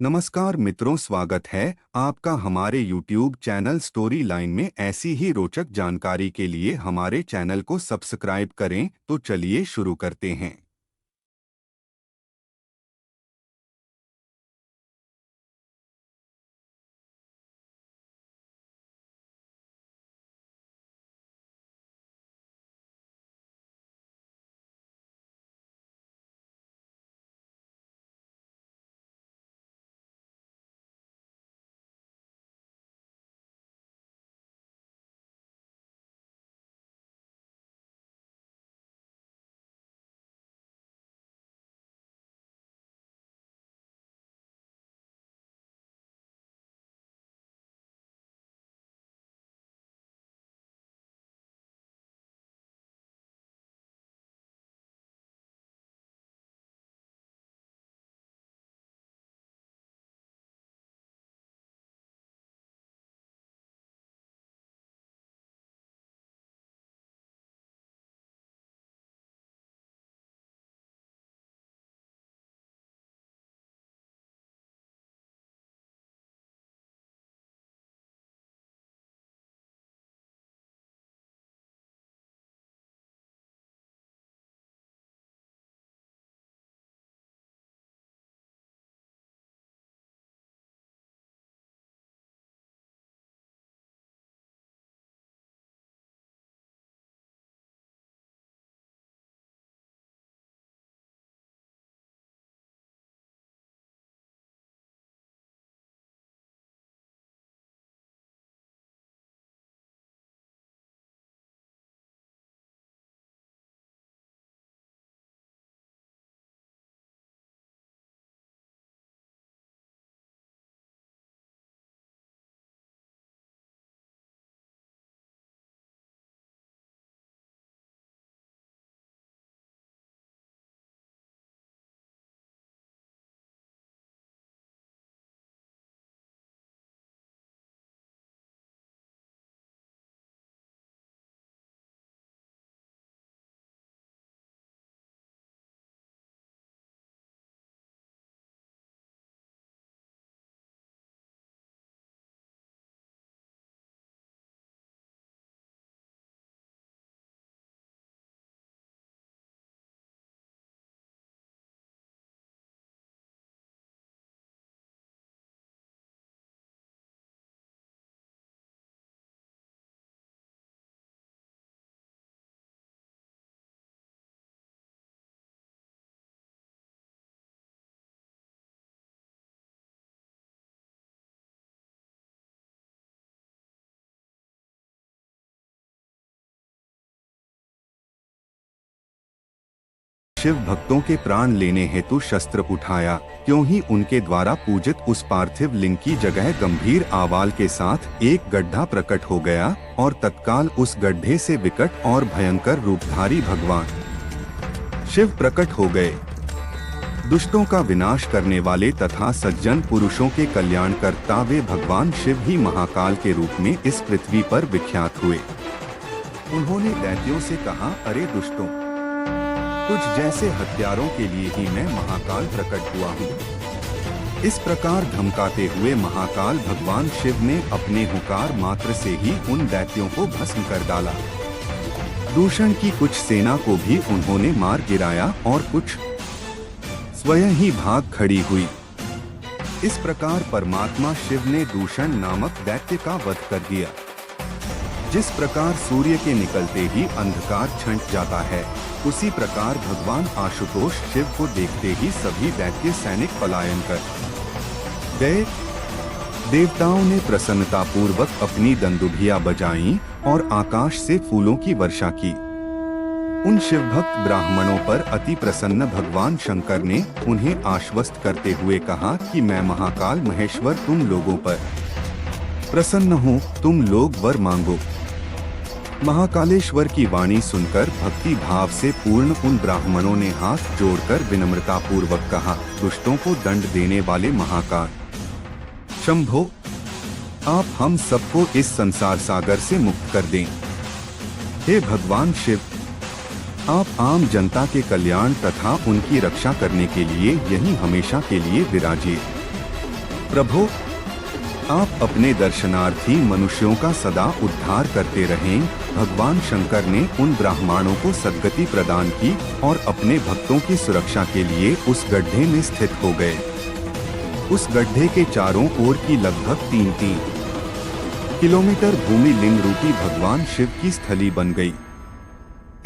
नमस्कार मित्रों, स्वागत है आपका हमारे YouTube चैनल स्टोरी लाइन में। ऐसी ही रोचक जानकारी के लिए हमारे चैनल को सब्सक्राइब करें। तो चलिए शुरू करते हैं। शिव भक्तों के प्राण लेने हेतु शस्त्र उठाया, क्यों ही उनके द्वारा पूजित उस पार्थिव लिंग की जगह गंभीर आवाज के साथ एक गड्ढा प्रकट हो गया और तत्काल उस गड्ढे से विकट और भयंकर रूपधारी भगवान शिव प्रकट हो गए। दुष्टों का विनाश करने वाले तथा सज्जन पुरुषों के कल्याण करता वे भगवान शिव ही महाकाल के रूप में इस पृथ्वी पर विख्यात हुए। उन्होंने दैत्यों से कहा, अरे दुष्टों, कुछ जैसे हत्यारों के लिए ही मैं महाकाल प्रकट हुआ हूँ। इस प्रकार धमकाते हुए महाकाल भगवान शिव ने अपने हुंकार मात्र से ही उन दैत्यों को भस्म कर डाला। दूषण की कुछ सेना को भी उन्होंने मार गिराया और कुछ स्वयं ही भाग खड़ी हुई। इस प्रकार परमात्मा शिव ने दूषण नामक दैत्य का वध कर दिया। जिस प्रकार सूर्य के निकलते ही अंधकार छंट जाता है, उसी प्रकार भगवान आशुतोष शिव को देखते ही सभी दैत्य सैनिक पलायन कर गए। देवताओं ने प्रसन्नता पूर्वक अपनी दंदुभिया बजाईं और आकाश से फूलों की वर्षा की। उन शिवभक्त ब्राह्मणों पर अति प्रसन्न भगवान शंकर ने उन्हें आश्वस्त करते हुए कहा कि मैं महाकाल महेश्वर तुम लोगों पर प्रसन्न हूँ, तुम लोग वर मांगो। महाकालेश्वर की वाणी सुनकर भक्ति भाव से पूर्ण उन ब्राह्मणों ने हाथ जोड़कर विनम्रता पूर्वक कहा, दुष्टों को दंड देने वाले महाकाल शंभो, आप हम सबको इस संसार सागर से मुक्त कर दें। हे भगवान शिव, आप आम जनता के कल्याण तथा उनकी रक्षा करने के लिए यहीं हमेशा के लिए विराजिए। प्रभु, आप अपने दर्शनार्थी मनुष्यों का सदा उद्धार करते रहें। भगवान शंकर ने उन ब्राह्मणों को सद्गति प्रदान की और अपने भक्तों की सुरक्षा के लिए उस गड्ढे में स्थित हो गए। उस गड्ढे के चारों ओर की लगभग 3-3 किलोमीटर भूमि लिंग रूपी भगवान शिव की स्थली बन गई।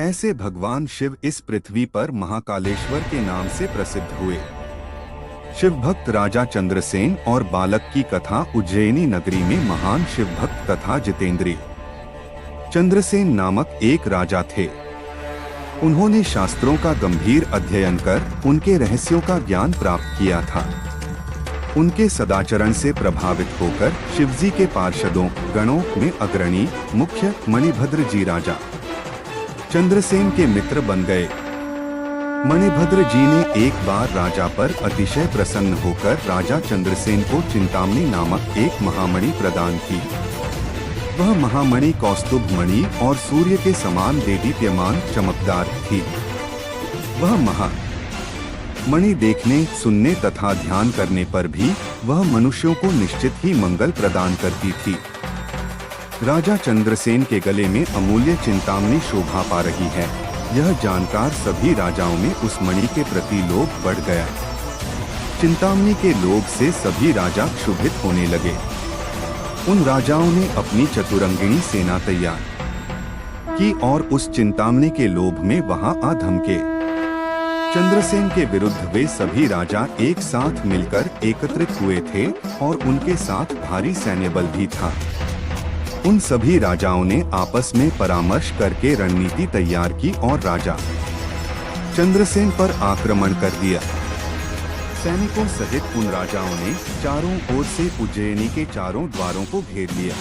ऐसे भगवान शिव इस पृथ्वी पर महाकालेश्वर के नाम से प्रसिद्ध हुए। शिव भक्त राजा चंद्रसेन और बालक की कथा। उज्जैनी नगरी में महान शिव भक्त तथा जितेंद्रिय चंद्रसेन नामक एक राजा थे। उन्होंने शास्त्रों का गंभीर अध्ययन कर उनके रहस्यों का ज्ञान प्राप्त किया था। उनके सदाचरण से प्रभावित होकर शिवजी के पार्षदों गणों में अग्रणी मुख्य मणिभद्र जी राजा चंद्रसेन के मित्र बन गए। मणिभद्र जी ने एक बार राजा पर अतिशय प्रसन्न होकर राजा चंद्रसेन को चिंतामणि नामक एक महामणि प्रदान की। वह महामणि कौस्तुभ मणि और सूर्य के समान देदीप्यमान चमकदार थी। वह महामणि देखने, सुनने तथा ध्यान करने पर भी वह मनुष्यों को निश्चित ही मंगल प्रदान करती थी। राजा चंद्रसेन के गले में अमूल्य चिंतामणि शोभा पा रही है, यह जानकर सभी राजाओं में उस मणि के प्रति लोभ बढ़ गया। चिंतामणि के लोभ से सभी राजा क्षुभित होने लगे। उन राजाओं ने अपनी चतुरंगिणी सेना तैयार की और उस चिंतामणि के लोभ में वहां आ धमके। चंद्रसेन के विरुद्ध वे सभी राजा एक साथ मिलकर एकत्रित हुए थे और उनके साथ भारी सैन्य बल भी था। उन सभी राजाओं ने आपस में परामर्श करके रणनीति तैयार की और राजा चंद्रसेन पर आक्रमण कर दिया। सैनिकों सहित उन राजाओं ने चारों ओर से उज्जैनी के चारों द्वारों को घेर लिया।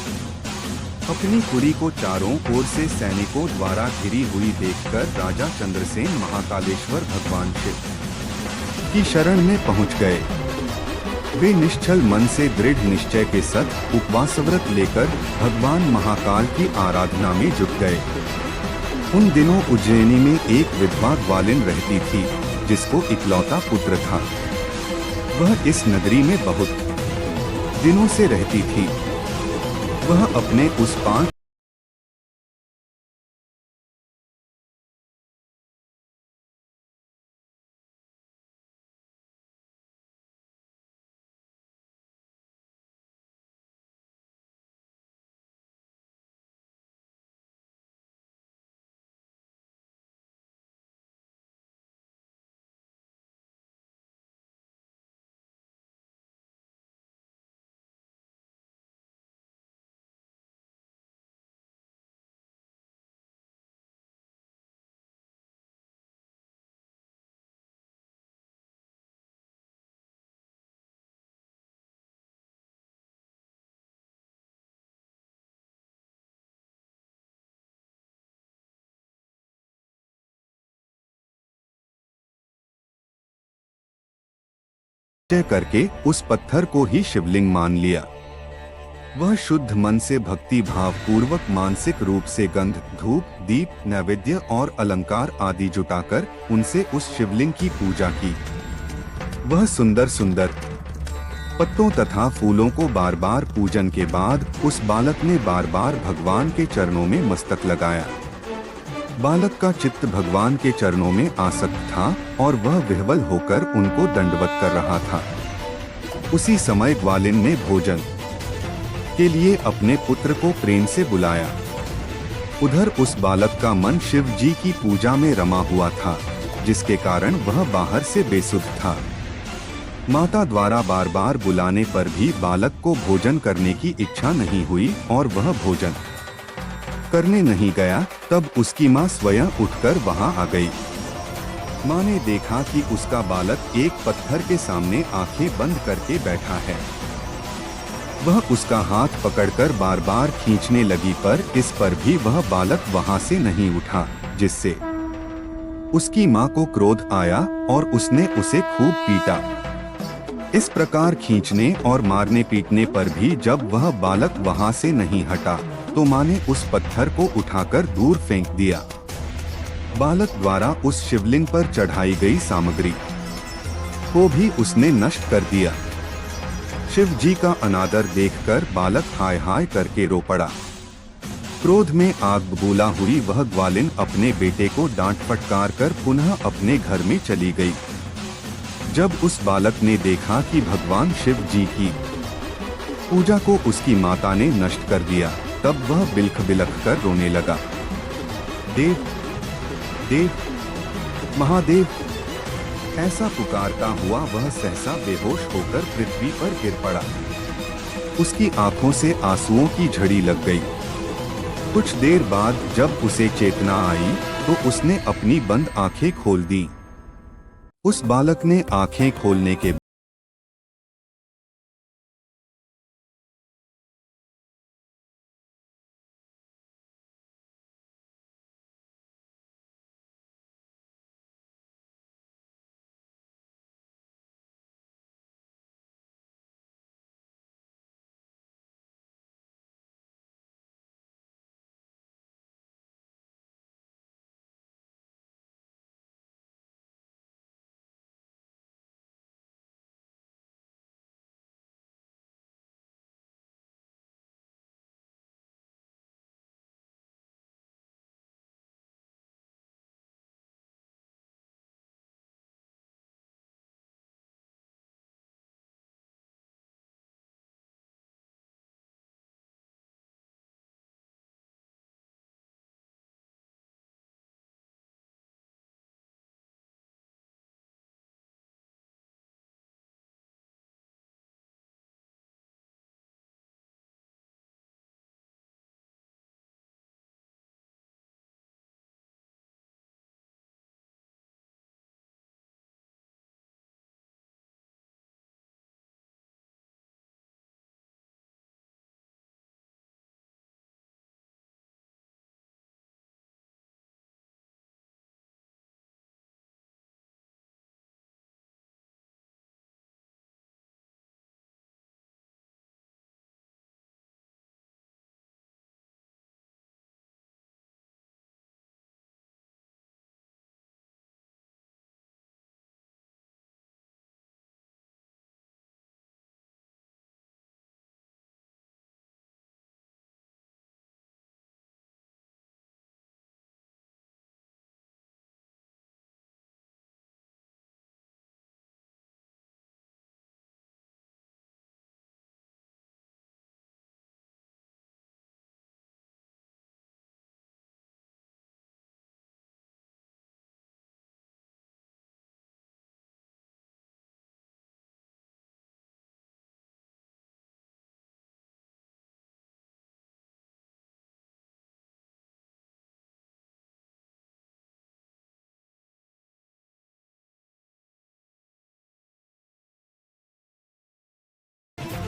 अपनी पुरी को चारों ओर से सैनिकों द्वारा घिरी हुई देखकर राजा चंद्रसेन महाकालेश्वर भगवान शिव की शरण में पहुंच गए। वे निश्चल मन से दृढ़ निश्चय के साथ उपवासव्रत लेकर भगवान महाकाल की आराधना में जुट गए। उन दिनों उज्जैनी में एक विधवा ग्वालिन रहती थी जिसको इकलौता पुत्र था। वह इस नगरी में बहुत दिनों से रहती थी। वह अपने उस 5 करके उस पत्थर को ही शिवलिंग मान लिया। वह शुद्ध मन से भक्ति भाव पूर्वक मानसिक रूप से गंध, धूप, दीप, नैवेद्य और अलंकार आदि जुटाकर उनसे उस शिवलिंग की पूजा की। वह सुंदर सुंदर पत्तों तथा फूलों को बार बार पूजन के बाद उस बालक ने बार बार भगवान के चरणों में मस्तक लगाया। बालक का चित्त भगवान के चरणों में आसक्त था और वह विह्वल होकर उनको दंडवत कर रहा था। उसी समय ग्वालिन ने भोजन के लिए अपने पुत्र को प्रेम से बुलाया। उधर उस बालक का मन शिव जी की पूजा में रमा हुआ था, जिसके कारण वह बाहर से बेसुध था। माता द्वारा बार बार बुलाने पर भी बालक को भोजन करने की इच्छा नहीं हुई और वह भोजन करने नहीं गया। तब उसकी माँ स्वयं उठकर वहां आ गई। माँ ने देखा कि उसका बालक एक पत्थर के सामने आंखें बंद करके बैठा है। वह उसका हाथ पकड़कर बार बार खींचने लगी, पर इस पर भी वह बालक वहां से नहीं उठा, जिससे उसकी माँ को क्रोध आया और उसने उसे खूब पीटा। इस प्रकार खींचने और मारने पीटने पर भी जब वह बालक वहां से नहीं हटा तो माँ ने उस पत्थर को उठाकर दूर फेंक दिया। बालक द्वारा उस शिवलिंग पर चढ़ाई गई सामग्री को भी उसने नष्ट कर दिया। शिव जी का अनादर देखकर बालक हाय हाय करके रो पड़ा। क्रोध में आग बबूला हुई वह ग्वालिन अपने बेटे को डांट फटकार कर पुनः अपने घर में चली गई। जब उस बालक ने देखा कि भगवान शिव जी की पूजा को उसकी माता ने नष्ट कर दिया, तब वह बिलख बिलख कर रोने लगा। देव देव महादेव ऐसा पुकारता हुआ वह सहसा बेहोश होकर पृथ्वी पर गिर पड़ा। उसकी आंखों से आंसुओं की झड़ी लग गई। कुछ देर बाद जब उसे चेतना आई तो उसने अपनी बंद आंखें खोल दी। उस बालक ने आंखें खोलने के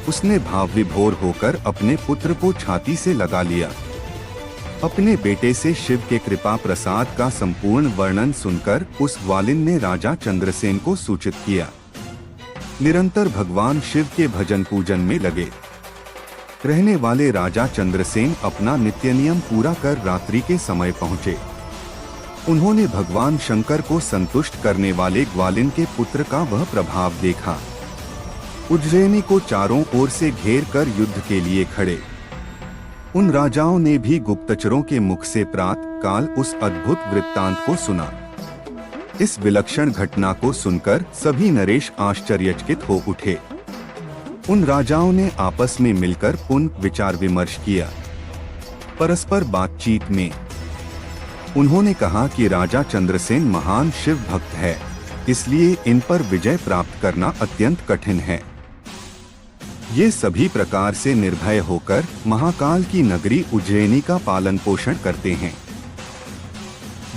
उसने भाव विभोर होकर अपने पुत्र को छाती से लगा लिया। अपने बेटे से शिव के कृपा प्रसाद का संपूर्ण वर्णन सुनकर उस ग्वालिन ने राजा चंद्रसेन को सूचित किया। निरंतर भगवान शिव के भजन पूजन में लगे रहने वाले राजा चंद्रसेन अपना नित्य नियम पूरा कर रात्रि के समय पहुँचे। उन्होंने भगवान शंकर को संतुष्ट करने वाले ग्वालिन के पुत्र का वह प्रभाव देखा। उज्जैनी को चारों ओर से घेर कर युद्ध के लिए खड़े। उन राजाओं ने भी गुप्तचरों के मुख से प्रातः काल उस अद्भुत वृत्तांत को सुना। इस विलक्षण घटना को सुनकर सभी नरेश आश्चर्यचकित हो उठे। उन राजाओं ने आपस में मिलकर पुनः विचार विमर्श किया। परस्पर बातचीत में उन्होंने कहा कि राजा चंद्रसेन महान शिव भक्त है, इसलिए इन पर विजय प्राप्त करना अत्यंत कठिन है। ये सभी प्रकार से निर्भय होकर महाकाल की नगरी उज्जैनी का पालन पोषण करते हैं।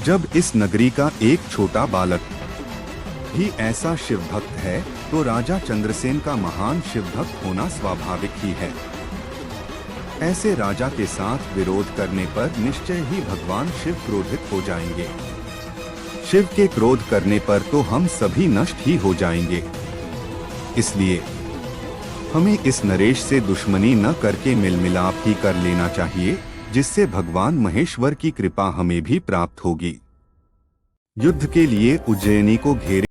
जब इस नगरी का एक छोटा बालक भी ऐसा शिव भक्त है तो राजा चंद्रसेन का महान शिव भक्त होना स्वाभाविक ही है। ऐसे राजा के साथ विरोध करने पर निश्चय ही भगवान शिव क्रोधित हो जाएंगे। शिव के क्रोध करने पर तो हम सभी नष्ट ही हो जाएंगे। इसलिए हमें इस नरेश से दुश्मनी न करके मिल मिलाप ही कर लेना चाहिए, जिससे भगवान महेश्वर की कृपा हमें भी प्राप्त होगी। युद्ध के लिए उज्जैनी को घेरे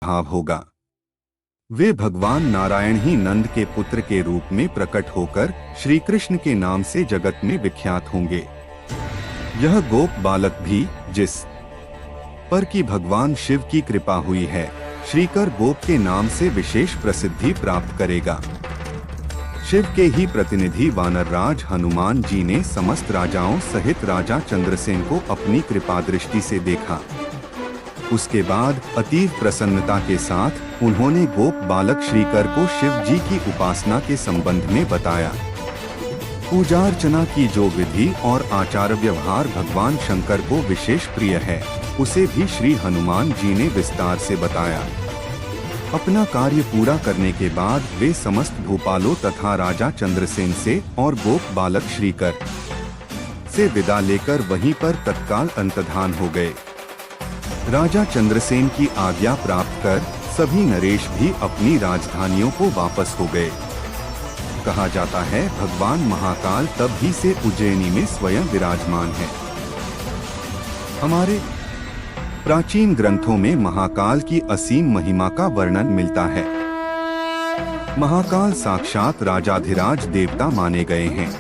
भाव होगा। वे भगवान नारायण ही नंद के पुत्र के रूप में प्रकट होकर श्री कृष्ण के नाम से जगत में विख्यात होंगे। यह गोप बालक भी जिस पर कि भगवान शिव की कृपा हुई है, श्रीकर गोप के नाम से विशेष प्रसिद्धि प्राप्त करेगा। शिव के ही प्रतिनिधि वानरराज हनुमान जी ने समस्त राजाओं सहित राजा चंद्रसेन को अपनी कृपा दृष्टि से देखा। उसके बाद अतीव प्रसन्नता के साथ उन्होंने गोप बालक श्रीकर को शिव जी की उपासना के संबंध में बताया। पूजा अर्चना की जो विधि और आचार व्यवहार भगवान शंकर को विशेष प्रिय है, उसे भी श्री हनुमान जी ने विस्तार से बताया। अपना कार्य पूरा करने के बाद वे समस्त भूपालों तथा राजा चंद्रसेन से और गोप बालक श्रीकर से विदा लेकर वहीं पर तत्काल अंतर्धान हो गए। राजा चंद्रसेन की आज्ञा प्राप्त कर सभी नरेश भी अपनी राजधानियों को वापस हो गए। कहा जाता है भगवान महाकाल तब ही से उज्जैनी में स्वयं विराजमान है। हमारे प्राचीन ग्रंथों में महाकाल की असीम महिमा का वर्णन मिलता है। महाकाल साक्षात राजाधिराज देवता माने गए हैं।